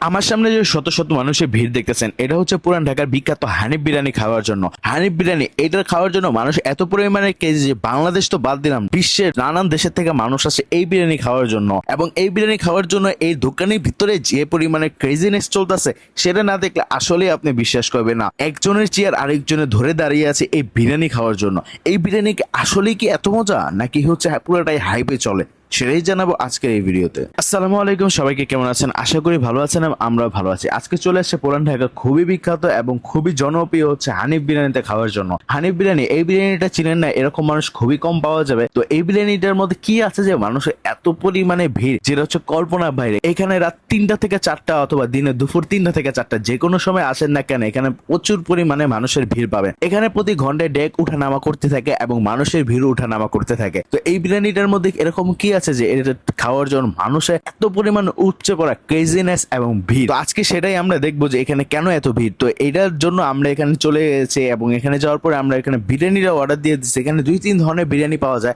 আমার সামনে যে শত শত মানুষের ভিড় দেখতেছেন, এটা হচ্ছে পুরান ঢাকার বিখ্যাত হানিফ বিরিয়ানি খাওয়ার জন্য। হানিফ বিরিয়ানি এটা খাওয়ার জন্য মানুষ এত পরিমাণে ক্রেজি যে বাংলাদেশ তো বাদ দিলাম, বিশ্বের নানান দেশের থেকে মানুষ আসে এই বিরিয়ানি খাওয়ার জন্য। এবং এই বিরিয়ানি খাওয়ার জন্য এই দোকানের ভিতরে যে পরিমাণে ক্রেজিনেস চলতেছে, সেটা না দেখলে আসলে আপনি বিশ্বাস করবেন না। একজনের চেয়ার আরেকজনের ধরে দাঁড়িয়ে আছে এই বিরিয়ানি খাওয়ার জন্য। এই বিরিয়ানি কি আসলেই কি এত মজা, নাকি হচ্ছে পুরোটাই হাইপে চলে, সেটাই জানাবো আজকের এই ভিডিওতে। আসসালামু আলাইকুম, সবাইকে কেমন আছেন? আশা করি ভালো আছেন। আমরা ভালো আছি। আজকে চলে আসছে পুরান ঢাকা খুবই বিখ্যাত এবং খুবই জনপ্রিয় হচ্ছে হানিফ বিরিয়ানিতে খাওয়ার জন্য। হানিফ বিরিয়ানি, এই বিরিয়ানিটা চিনেন না এরকম মানুষ খুবই কম পাওয়া যাবে। তো এই বিরিয়ানিটার মধ্যে কি আছে যে মানুষের এত পরিমাণে ভিড়, যেটা হচ্ছে কল্পনার বাইরে। এখানে রাত 3টা থেকে 4টা অথবা দিনে দুপুর 3টা থেকে 4টা যে কোনো সময় আসেন না কেন, এখানে প্রচুর পরিমাণে মানুষের ভিড় পাবেন। এখানে প্রতি ঘন্টায় ডেক উঠানামা করতে থাকে এবং মানুষের ভিড় উঠানামা করতে থাকে। তো এই বিরিয়ানিটার মধ্যে এরকম কি আছে যে এটা খাওয়ার জন্য মানুষের এত পরিমাণ উপচে পড়া ক্রেজিনেস এবং ভিড়? তো আজকে সেটাই আমরা দেখবো যে এখানে কেন এত ভিড়। তো এটার জন্য আমরা এখানে চলে গেছি এবং এখানে যাওয়ার পরে আমরা এখানে বিরিয়ানিটা অর্ডার দিয়ে দিচ্ছি। এখানে 2-3 ধরনের বিরিয়ানি পাওয়া যায়।